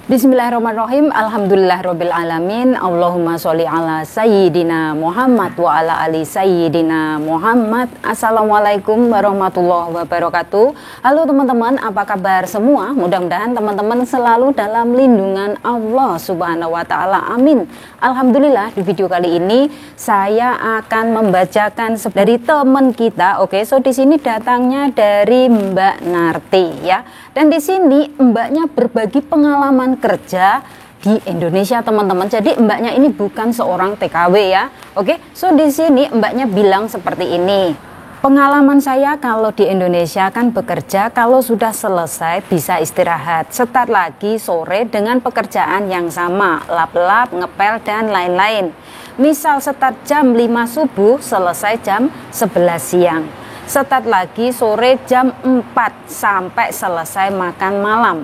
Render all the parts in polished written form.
Bismillahirrahmanirrahim. Alhamdulillahirabbil alamin. Allahumma sholli ala sayyidina Muhammad wa ala ali sayyidina Muhammad. Assalamualaikum warahmatullahi wabarakatuh. Halo teman-teman, apa kabar semua? Mudah-mudahan teman-teman selalu dalam lindungan Allah Subhanahu wa taala. Amin. Alhamdulillah, di video kali ini saya akan membacakan dari teman kita. Oke, so di sini datangnya dari Mbak Narti ya. Dan di sini mbaknya berbagi pengalaman kerja di Indonesia, teman-teman. Jadi mbaknya ini bukan seorang TKW ya. Oke, so di sini mbaknya bilang seperti ini. Pengalaman saya kalau di Indonesia kan bekerja, kalau sudah selesai bisa istirahat. Start lagi sore dengan pekerjaan yang sama, lap-lap, ngepel dan lain-lain. Misal start jam 5 subuh, selesai jam 11 siang. Start lagi sore jam 4 sampai selesai makan malam.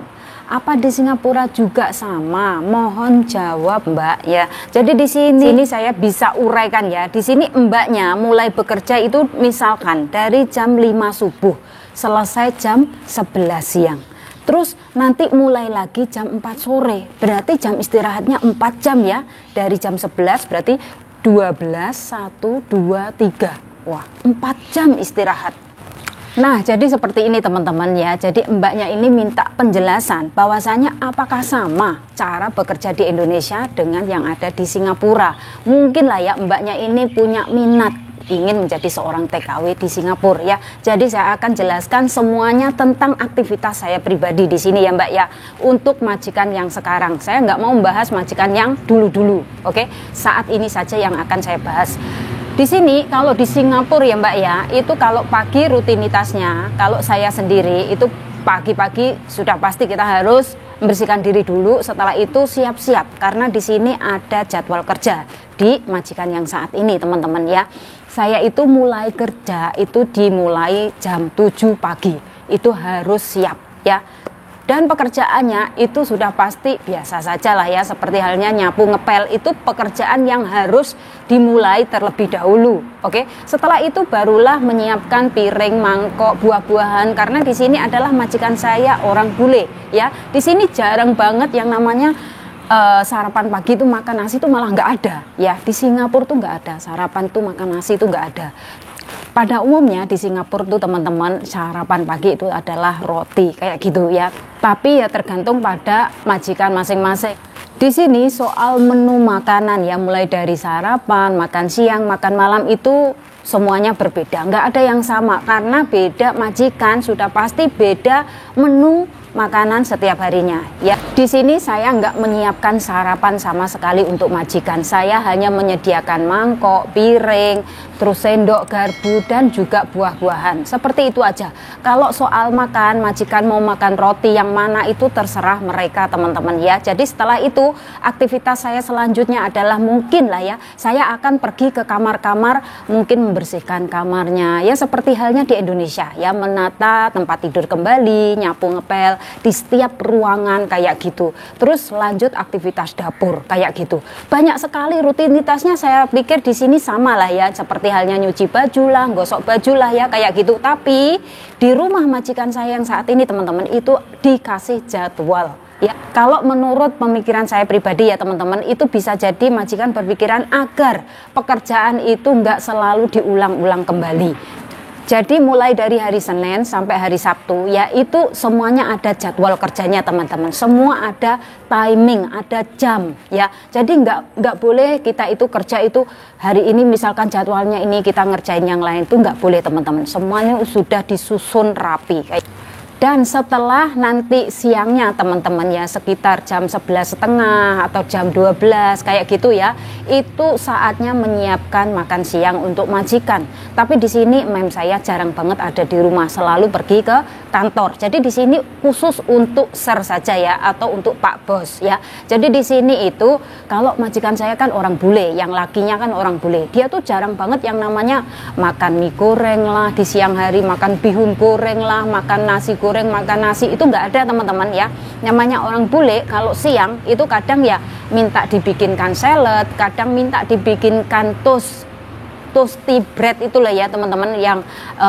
Apa di Singapura juga sama? Mohon jawab, Mbak ya. Jadi di sini saya bisa uraikan ya. Di sini mbaknya mulai bekerja itu misalkan dari jam 5 subuh, selesai jam 11 siang. Terus nanti mulai lagi jam 4 sore. Berarti jam istirahatnya 4 jam ya. Dari jam 11 berarti 12, 1, 2, 3. Wah, 4 jam istirahat. Nah, jadi seperti ini teman-teman ya. Jadi mbaknya ini minta penjelasan bahwasanya apakah sama cara bekerja di Indonesia dengan yang ada di Singapura. Mungkin lah ya mbaknya ini punya minat ingin menjadi seorang TKW di Singapura ya. Jadi saya akan jelaskan semuanya tentang aktivitas saya pribadi di sini ya Mbak ya. Untuk majikan yang sekarang, saya nggak mau membahas majikan yang dulu-dulu. Oke, saat ini saja yang akan saya bahas. Di sini kalau di Singapura ya Mbak ya, itu kalau pagi rutinitasnya, kalau saya sendiri itu pagi-pagi sudah pasti kita harus membersihkan diri dulu. Setelah itu siap-siap karena di sini ada jadwal kerja di majikan yang saat ini teman-teman ya. Saya itu mulai kerja itu dimulai jam 7 pagi, itu harus siap ya. Dan pekerjaannya itu sudah pasti biasa saja lah ya, seperti halnya nyapu ngepel, itu pekerjaan yang harus dimulai terlebih dahulu. Oke, setelah itu barulah menyiapkan piring, mangkok, buah-buahan, karena di sini adalah majikan saya orang bule ya. Di sini jarang banget yang namanya sarapan pagi itu makan nasi itu malah nggak ada ya. Di Singapura tuh nggak ada sarapan tuh makan nasi itu nggak ada. Pada umumnya di Singapura tuh teman-teman sarapan pagi itu adalah roti kayak gitu ya. Tapi ya tergantung pada majikan masing-masing. Di sini soal menu makanan ya, mulai dari sarapan, makan siang, makan malam itu semuanya berbeda. Nggak ada yang sama karena beda majikan, sudah pasti beda menu makanan setiap harinya ya. Di sini saya nggak menyiapkan sarapan sama sekali untuk majikan. Saya hanya menyediakan mangkok, piring, terus sendok, garpu dan juga buah-buahan. Seperti itu aja. Kalau soal makan, majikan mau makan roti yang mana itu terserah mereka teman-teman ya. Jadi setelah itu aktivitas saya selanjutnya adalah mungkin lah ya, saya akan pergi ke kamar-kamar, mungkin membersihkan kamarnya ya, seperti halnya di Indonesia ya, menata tempat tidur kembali, nyapu ngepel di setiap ruangan kayak gitu. Terus lanjut aktivitas dapur kayak gitu. Banyak sekali rutinitasnya, saya pikir di sini sama lah ya, seperti halnya nyuci baju lah, gosok baju lah ya kayak gitu. Tapi di rumah majikan saya yang saat ini teman-teman itu dikasih jadwal. Ya, kalau menurut pemikiran saya pribadi ya teman-teman, itu bisa jadi majikan berpikiran agar pekerjaan itu nggak selalu diulang-ulang kembali. Jadi mulai dari hari Senin sampai hari Sabtu ya, itu semuanya ada jadwal kerjanya teman-teman. Semua ada timing, ada jam ya. Jadi nggak boleh kita itu kerja itu hari ini misalkan jadwalnya ini kita ngerjain yang lain, itu nggak boleh teman-teman. Semuanya sudah disusun rapi. Dan setelah nanti siangnya teman-teman ya, sekitar jam 11.30 atau jam 12 kayak gitu ya, itu saatnya menyiapkan makan siang untuk majikan. Tapi di sini mem saya jarang banget ada di rumah, selalu pergi ke kantor. Jadi di sini khusus untuk ser saja ya, atau untuk Pak Bos ya. Jadi di sini itu kalau majikan saya kan orang bule, yang lakinya kan orang bule. Dia tuh jarang banget yang namanya makan mie goreng lah, di siang hari makan bihun goreng lah, makan nasi goreng, makan nasi, itu nggak ada teman-teman ya. Namanya orang bule kalau siang itu kadang ya minta dibikinkan salad, kadang minta dibikinkan toast toasty bread itulah ya teman-teman, yang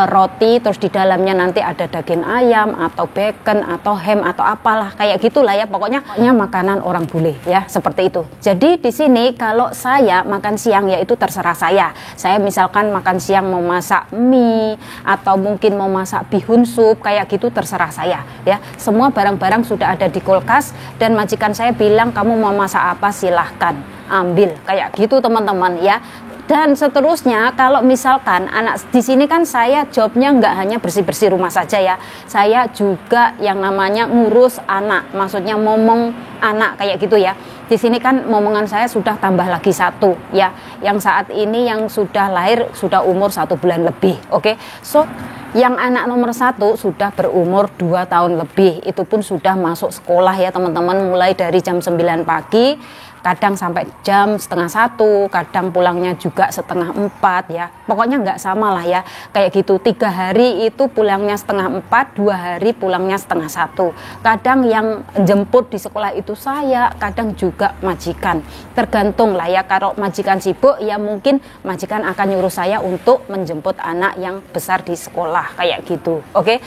roti terus di dalamnya nanti ada daging ayam atau bacon atau ham atau apalah kayak gitulah ya, pokoknya makanan orang bule ya, seperti itu. Jadi di sini kalau saya makan siang ya itu terserah saya. Saya misalkan makan siang mau masak mie atau mungkin mau masak bihun sup kayak gitu, terserah saya ya. Semua barang-barang sudah ada di kulkas dan majikan saya bilang kamu mau masak apa silahkan ambil kayak gitu teman-teman ya. Dan seterusnya kalau misalkan anak di sini kan saya jobnya nggak hanya bersih-bersih rumah saja ya, saya juga yang namanya ngurus anak, maksudnya momong anak kayak gitu ya. Di sini kan momongan saya sudah tambah lagi satu ya, yang saat ini yang sudah lahir sudah umur 1 bulan lebih. Oke, so yang anak nomor 1 sudah berumur 2 tahun lebih, itu pun sudah masuk sekolah ya teman-teman, mulai dari jam 9 pagi kadang sampai jam setengah 1, kadang pulangnya juga setengah 4 ya, pokoknya nggak sama lah ya kayak gitu. 3 hari itu pulangnya setengah 4, 2 hari pulangnya setengah 1. Kadang yang jemput di sekolah itu saya, kadang juga majikan, tergantung lah ya. Kalau majikan sibuk ya mungkin majikan akan nyuruh saya untuk menjemput anak yang besar di sekolah kayak gitu. Oke.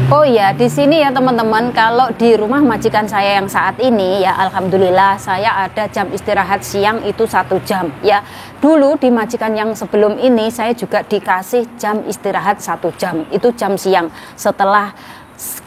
Oh ya, di sini ya teman-teman, kalau di rumah majikan saya yang saat ini ya alhamdulillah saya ada jam istirahat siang itu 1 jam ya. Dulu di majikan yang sebelum ini saya juga dikasih jam istirahat 1 jam, itu jam siang. Setelah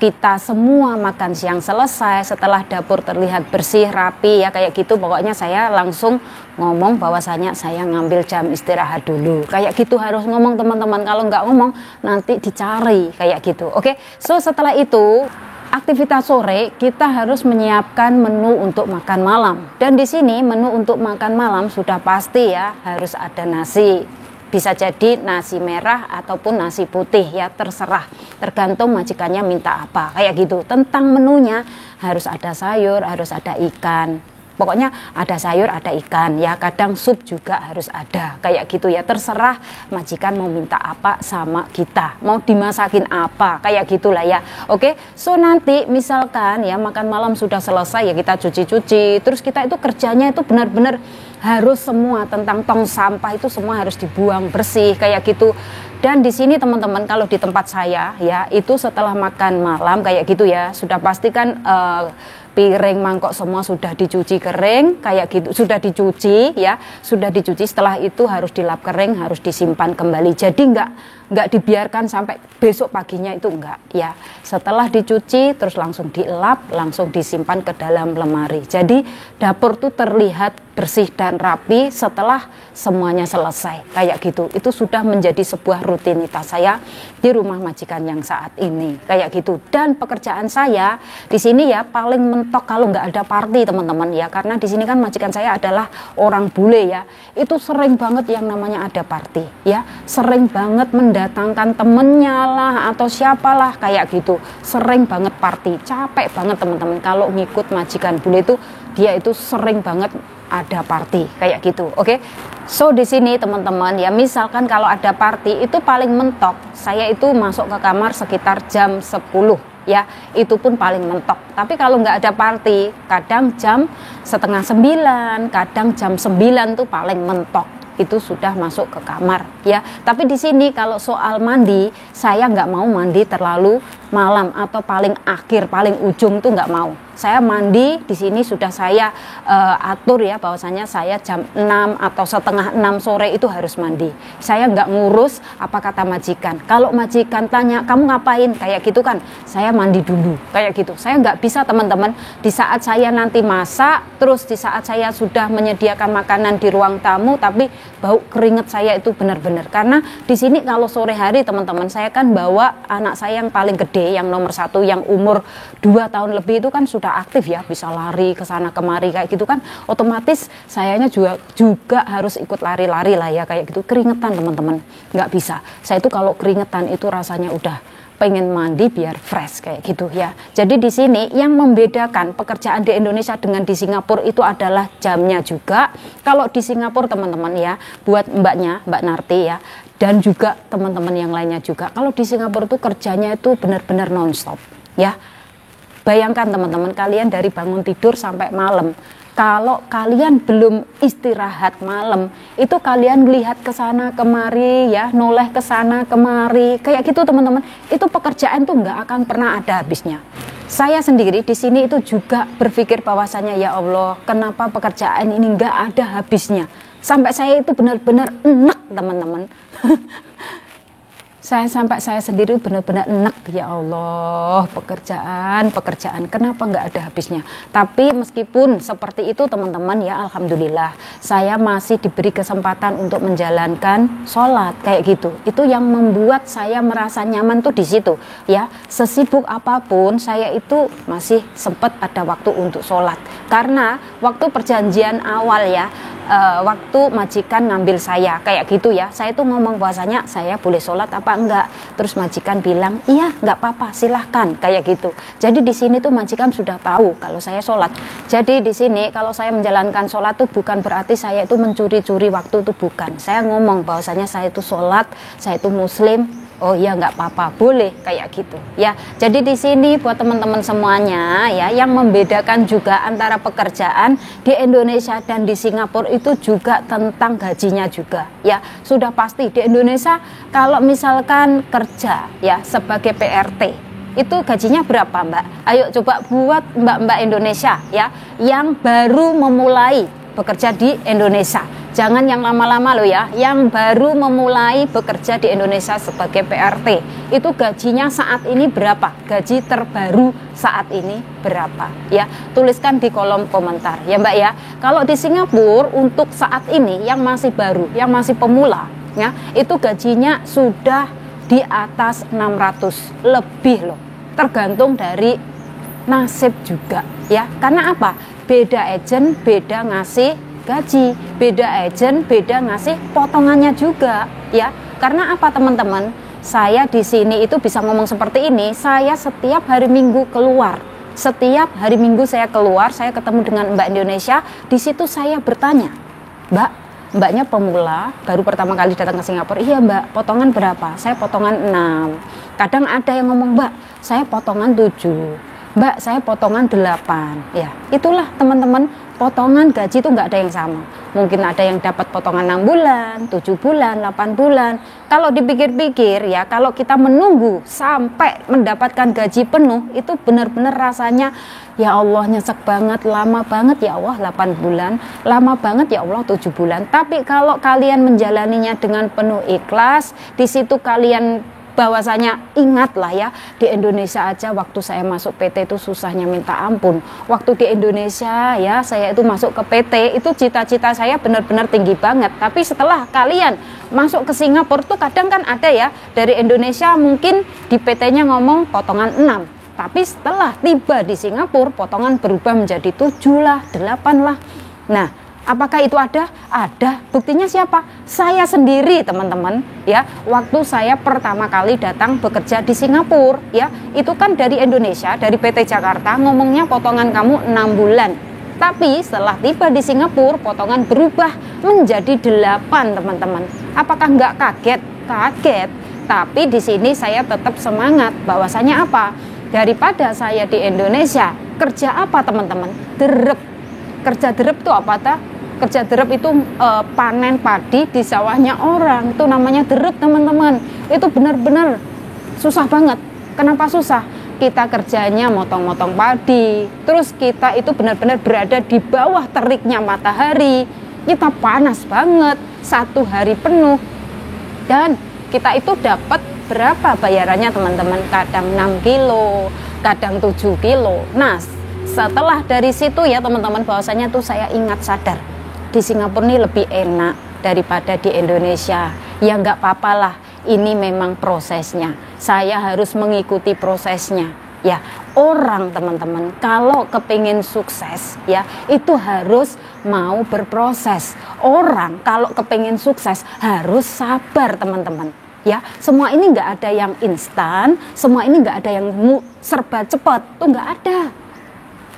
kita semua makan siang selesai, setelah dapur terlihat bersih rapi ya kayak gitu, pokoknya saya langsung ngomong bahwasanya saya ngambil jam istirahat dulu kayak gitu, harus ngomong teman-teman. Kalau nggak ngomong nanti dicari kayak gitu. Oke, so setelah itu aktivitas sore kita harus menyiapkan menu untuk makan malam, dan di sini menu untuk makan malam sudah pasti ya harus ada nasi. Bisa jadi nasi merah ataupun nasi putih ya, terserah, tergantung majikannya minta apa kayak gitu. Tentang menunya harus ada sayur, harus ada ikan, pokoknya ada sayur ada ikan ya, kadang sup juga harus ada kayak gitu ya, terserah majikan mau minta apa sama kita, mau dimasakin apa kayak gitulah ya. Oke, so nanti misalkan ya makan malam sudah selesai ya, kita cuci-cuci, terus kita itu kerjanya itu benar-benar harus semua tentang tong sampah itu semua harus dibuang bersih kayak gitu. Dan di sini teman-teman, kalau di tempat saya ya itu setelah makan malam kayak gitu ya, sudah pastikan piring mangkok semua sudah dicuci kering kayak gitu, sudah dicuci ya, sudah dicuci. Setelah itu harus dilap kering, harus disimpan kembali. Jadi nggak dibiarkan sampai besok paginya, itu enggak ya. Setelah dicuci terus langsung dilap, langsung disimpan ke dalam lemari. Jadi dapur tuh terlihat bersih dan rapi setelah semuanya selesai kayak gitu. Itu sudah menjadi sebuah rutinitas saya di rumah majikan yang saat ini kayak gitu. Dan pekerjaan saya di sini ya paling mentok kalau nggak ada party teman-teman ya, karena di sini kan majikan saya adalah orang bule ya, itu sering banget yang namanya ada party ya, sering banget mendatangkan temennya lah atau siapalah kayak gitu, sering banget party. Capek banget teman-teman kalau ngikut majikan bule itu, dia itu sering banget ada party kayak gitu. Oke, so di sini teman-teman ya, misalkan kalau ada party itu paling mentok saya itu masuk ke kamar sekitar jam 10 ya, itu pun paling mentok. Tapi kalau nggak ada party kadang jam setengah 9, kadang jam 9 tuh paling mentok itu sudah masuk ke kamar ya. Tapi di sini kalau soal mandi, saya nggak mau mandi terlalu malam atau paling akhir, paling ujung tuh nggak mau. Saya mandi di sini sudah saya atur ya, bahwasanya saya jam 6 atau setengah 6 sore itu harus mandi. Saya nggak ngurus apa kata majikan. Kalau majikan tanya kamu ngapain kayak gitu kan, saya mandi dulu kayak gitu. Saya nggak bisa teman-teman di saat saya nanti masak, terus di saat saya sudah menyediakan makanan di ruang tamu tapi bau keringet saya itu benar-benar. Karena di sini kalau sore hari teman-teman, saya kan bawa anak saya yang paling gede, yang nomor 1 yang umur 2 tahun lebih itu kan sudah aktif ya, bisa lari ke sana kemari kayak gitu kan, otomatis sayanya juga harus ikut lari-lari lah ya kayak gitu. Keringetan teman-teman, nggak bisa. Saya itu kalau keringetan itu rasanya udah pengen mandi biar fresh kayak gitu ya. Jadi di sini yang membedakan pekerjaan di Indonesia dengan di Singapura itu adalah jamnya juga. Kalau di Singapura teman-teman ya, buat mbaknya, Mbak Narti ya, dan juga teman-teman yang lainnya juga, kalau di Singapura itu kerjanya itu benar-benar nonstop ya. Bayangkan teman-teman, kalian dari bangun tidur sampai malam Kalau kalian belum istirahat malam, itu kalian lihat ke sana kemari ya, noleh ke sana kemari, kayak gitu teman-teman. Itu pekerjaan tuh nggak akan pernah ada habisnya. Saya sendiri di sini itu juga berpikir bahwasanya ya Allah, kenapa pekerjaan ini nggak ada habisnya? Sampai saya itu benar-benar enak teman-teman. Saya sendiri benar-benar enak, ya Allah, pekerjaan kenapa nggak ada habisnya. Tapi meskipun seperti itu teman-teman ya, alhamdulillah saya masih diberi kesempatan untuk menjalankan sholat kayak gitu. Itu yang membuat saya merasa nyaman tuh di situ ya. Sesibuk apapun saya itu masih sempat ada waktu untuk sholat, karena waktu perjanjian awal ya, waktu majikan ngambil saya kayak gitu ya, saya tuh ngomong bahwasanya saya boleh sholat apa enggak, terus majikan bilang iya nggak apa-apa silahkan kayak gitu. Jadi di sini tuh majikan sudah tahu kalau saya sholat. Jadi di sini kalau saya menjalankan sholat tuh bukan berarti saya itu mencuri-curi waktu, itu bukan. Saya ngomong bahwasanya saya itu sholat, saya itu muslim. Oh iya nggak apa-apa, boleh kayak gitu ya. Jadi di sini buat teman-teman semuanya ya, yang membedakan juga antara pekerjaan di Indonesia dan di Singapura itu juga tentang gajinya juga ya. Sudah pasti di Indonesia kalau misalkan kerja ya sebagai PRT itu gajinya berapa Mbak? Ayo coba buat Mbak-mbak Indonesia ya, yang baru memulai bekerja di Indonesia. Jangan yang lama-lama loh ya, yang baru memulai bekerja di Indonesia sebagai PRT. Itu gajinya saat ini berapa? Gaji terbaru saat ini berapa? Ya, tuliskan di kolom komentar ya Mbak ya. Kalau di Singapura untuk saat ini yang masih baru, yang masih pemula ya, itu gajinya sudah di atas 600 lebih loh. Tergantung dari nasib juga ya. Karena apa? Beda agent, beda ngasih gaji, beda agent, beda ngasih potongannya juga ya. Karena apa teman-teman? Saya di sini itu bisa ngomong seperti ini, saya setiap hari Minggu keluar. Setiap hari Minggu saya keluar, saya ketemu dengan Mbak Indonesia, di situ saya bertanya, Mbaknya pemula, baru pertama kali datang ke Singapura. Iya Mbak, potongan berapa? Saya potongan 6. Kadang ada yang ngomong, Mbak, saya potongan 7. Mbak, saya potongan 8. Ya, itulah teman-teman, potongan gaji itu nggak ada yang sama. Mungkin ada yang dapat potongan 6 bulan, 7 bulan, 8 bulan. Kalau dipikir-pikir ya, kalau kita menunggu sampai mendapatkan gaji penuh, itu benar-benar rasanya, ya Allah nyesek banget, lama banget ya Allah 8 bulan, lama banget ya Allah 7 bulan. Tapi kalau kalian menjalaninya dengan penuh ikhlas, di situ kalian bahwasanya ingatlah ya, di Indonesia aja waktu saya masuk PT itu susahnya minta ampun. Waktu di Indonesia ya, saya itu masuk ke PT itu cita-cita saya benar-benar tinggi banget. Tapi setelah kalian masuk ke Singapura tuh kadang kan ada ya, dari Indonesia mungkin di PT-nya ngomong potongan 6. Tapi setelah tiba di Singapura, potongan berubah menjadi 7 lah, 8 lah. Nah, apakah itu ada? Ada. Buktinya siapa? Saya sendiri teman-teman ya. Waktu saya pertama kali datang bekerja di Singapura ya, itu kan dari Indonesia, dari PT Jakarta ngomongnya potongan kamu 6 bulan. Tapi setelah tiba di Singapura, potongan berubah menjadi 8 teman-teman. Apakah nggak kaget? Kaget. Tapi di sini saya tetap semangat bahwasanya apa? Daripada saya di Indonesia, kerja apa teman-teman? Derep. Kerja derep itu apa ta? Kerja derep itu panen padi di sawahnya orang. Itu namanya derep teman-teman. Itu benar-benar susah banget. Kenapa susah? Kita kerjanya motong-motong padi. Terus kita itu benar-benar berada di bawah teriknya matahari. Kita panas banget. 1 hari penuh. Dan kita itu dapat berapa bayarannya teman-teman? Kadang 6 kilo, kadang 7 kilo. Nah, setelah dari situ ya teman-teman, bahwasanya tuh saya ingat sadar, di Singapura ini lebih enak daripada di Indonesia. Ya nggak apa-apa lah, ini memang prosesnya. Saya harus mengikuti prosesnya. Ya, orang teman-teman kalau kepingin sukses ya, itu harus mau berproses. Orang kalau kepingin sukses harus sabar teman-teman. Ya, semua ini nggak ada yang instan, semua ini nggak ada yang serba cepat, tuh nggak ada.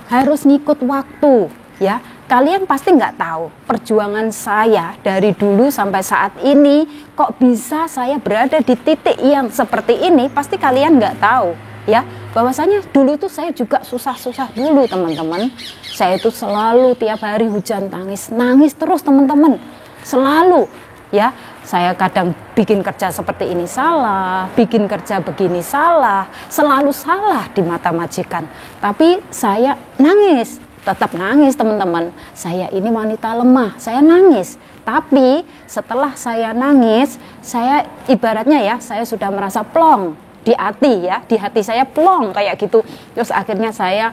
Harus ngikut waktu ya. Kalian pasti nggak tahu perjuangan saya dari dulu sampai saat ini, kok bisa saya berada di titik yang seperti ini, pasti kalian nggak tahu ya. bahwasanya dulu tuh saya juga susah-susah dulu teman-teman. Saya itu selalu tiap hari hujan nangis terus teman-teman, selalu ya. Saya kadang bikin kerja seperti ini salah, bikin kerja begini salah, selalu salah di mata majikan. Tapi saya nangis, tetap nangis teman-teman. Saya ini wanita lemah, saya nangis. Tapi setelah saya nangis, saya ibaratnya ya, saya sudah merasa plong di hati ya, di hati saya plong kayak gitu. Terus akhirnya saya,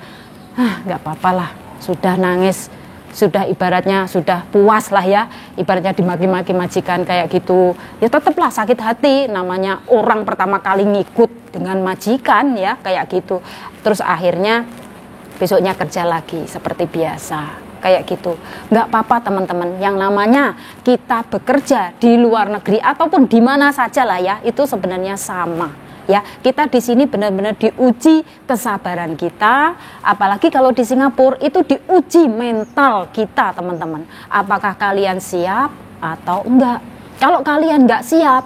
nggak apa-apa lah, sudah nangis, sudah ibaratnya sudah puas lah ya, ibaratnya dimaki-maki majikan kayak gitu. Ya tetaplah sakit hati, namanya orang pertama kali ngikut dengan majikan ya, kayak gitu. Terus akhirnya besoknya kerja lagi seperti biasa. Kayak gitu, nggak apa-apa teman-teman. Yang namanya kita bekerja di luar negeri ataupun di mana saja lah ya, itu sebenarnya sama ya. Kita di sini benar-benar diuji kesabaran kita, apalagi kalau di Singapura itu diuji mental kita teman-teman. Apakah kalian siap atau enggak? Kalau kalian nggak siap,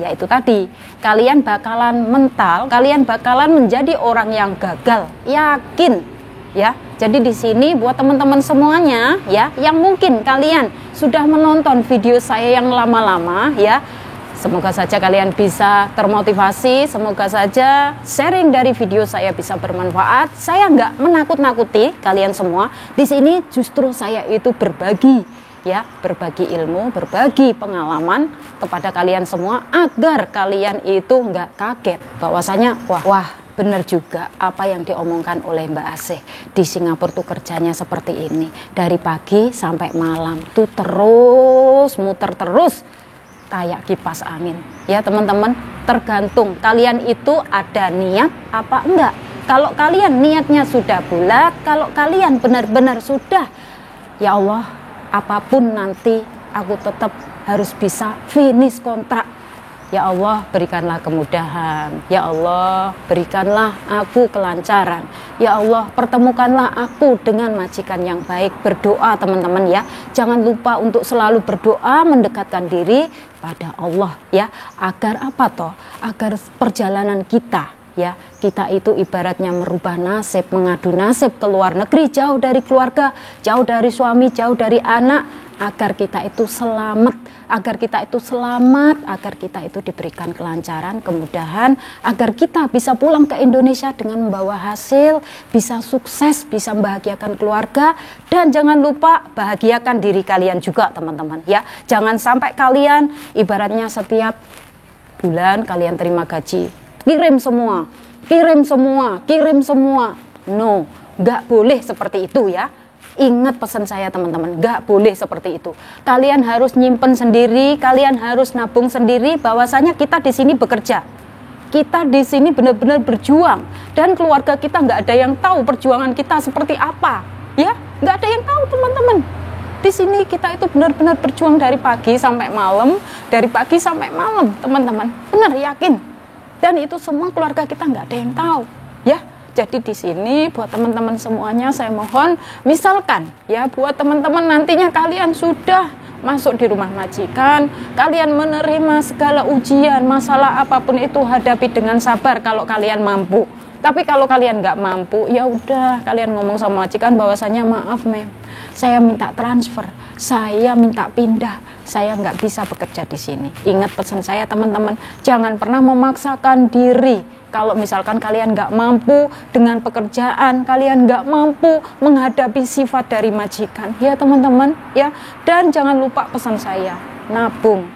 ya itu tadi, kalian bakalan mental, kalian bakalan menjadi orang yang gagal, yakin. Ya, jadi di sini buat teman-teman semuanya ya, yang mungkin kalian sudah menonton video saya yang lama-lama ya, semoga saja kalian bisa termotivasi, semoga saja sharing dari video saya bisa bermanfaat. Saya nggak menakut-nakuti kalian semua. Di sini justru saya itu berbagi ya, berbagi ilmu, berbagi pengalaman kepada kalian semua agar kalian itu nggak kaget bahwasanya wah benar juga apa yang diomongkan oleh Mbak Asih. Di Singapura tuh kerjanya seperti ini. Dari pagi sampai malam tuh terus muter terus kayak kipas angin. Ya teman-teman, tergantung kalian itu ada niat apa enggak. Kalau kalian niatnya sudah bulat, kalau kalian benar-benar sudah, ya Allah, apapun nanti aku tetap harus bisa finish kontrak. Ya Allah, berikanlah kemudahan. Ya Allah, berikanlah aku kelancaran. Ya Allah, pertemukanlah aku dengan majikan yang baik. Berdoa teman-teman ya. Jangan lupa untuk selalu berdoa, mendekatkan diri pada Allah ya. Agar apa toh? Agar perjalanan kita ya, kita itu ibaratnya merubah nasib, mengadu nasib ke luar negeri, jauh dari keluarga, jauh dari suami, jauh dari anak, agar kita itu selamat, agar kita itu diberikan kelancaran, kemudahan, agar kita bisa pulang ke Indonesia dengan membawa hasil, bisa sukses, bisa membahagiakan keluarga, dan jangan lupa bahagiakan diri kalian juga teman-teman ya. Jangan sampai kalian ibaratnya setiap bulan kalian terima gaji, kirim semua. No, nggak boleh seperti itu ya. Ingat pesan saya teman-teman, nggak boleh seperti itu. Kalian harus nyimpen sendiri, kalian harus nabung sendiri, bahwasanya kita di sini bekerja. Kita di sini benar-benar berjuang, dan keluarga kita nggak ada yang tahu perjuangan kita seperti apa, ya, nggak ada yang tahu teman-teman. Di sini kita itu benar-benar berjuang dari pagi sampai malam, teman-teman, benar yakin. Dan itu semua keluarga kita nggak ada yang tahu, ya. Jadi di sini buat teman-teman semuanya saya mohon, misalkan ya buat teman-teman nantinya kalian sudah masuk di rumah majikan, kalian menerima segala ujian, masalah apapun itu hadapi dengan sabar kalau kalian mampu. Tapi kalau kalian nggak mampu, ya udah kalian ngomong sama majikan bahwasanya maaf mem, saya minta transfer, saya minta pindah, saya nggak bisa bekerja di sini. Ingat pesan saya teman-teman, jangan pernah memaksakan diri. Kalau misalkan kalian nggak mampu dengan pekerjaan, kalian nggak mampu menghadapi sifat dari majikan, ya teman-teman, ya. Dan jangan lupa pesan saya, nabung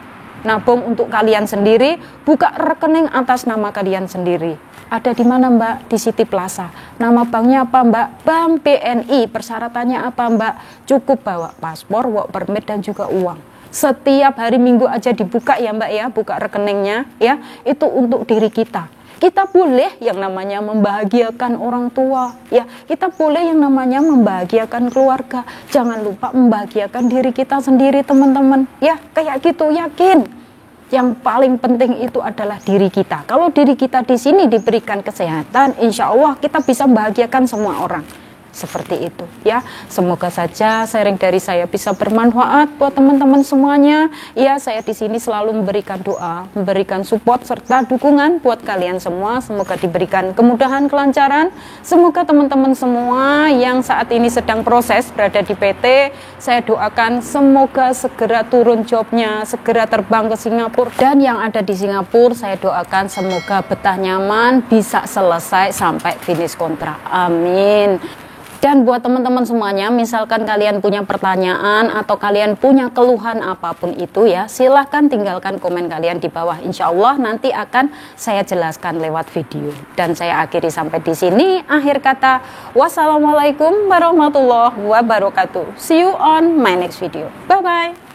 untuk kalian sendiri, buka rekening atas nama kalian sendiri. Ada di mana Mbak? Di City Plaza. Nama banknya apa Mbak? Bank BNI. Persyaratannya apa Mbak? Cukup bawa paspor, work permit, dan juga uang. Setiap hari Minggu aja dibuka ya Mbak ya, buka rekeningnya ya. Itu untuk diri kita. Kita boleh yang namanya membahagiakan orang tua, ya. Kita boleh yang namanya membahagiakan keluarga. Jangan lupa membahagiakan diri kita sendiri, teman-teman. Ya, kayak gitu, yakin. Yang paling penting itu adalah diri kita. Kalau diri kita di sini diberikan kesehatan, insya Allah kita bisa membahagiakan semua orang. seperti itu ya. Semoga saja sharing dari saya bisa bermanfaat buat teman-teman semuanya. Ya, saya di sini selalu memberikan doa, memberikan support serta dukungan buat kalian semua. Semoga diberikan kemudahan, kelancaran. Semoga teman-teman semua yang saat ini sedang proses berada di PT, saya doakan semoga segera turun jobnya, segera terbang ke Singapura, dan yang ada di Singapura saya doakan semoga betah nyaman, bisa selesai sampai finish kontrak. Amin. Dan buat teman-teman semuanya, misalkan kalian punya pertanyaan atau kalian punya keluhan apapun itu ya, silahkan tinggalkan komen kalian di bawah. Insya Allah nanti akan saya jelaskan lewat video. Dan saya akhiri sampai di sini. Akhir kata, wassalamualaikum warahmatullahi wabarakatuh. See you on my next video. Bye-bye.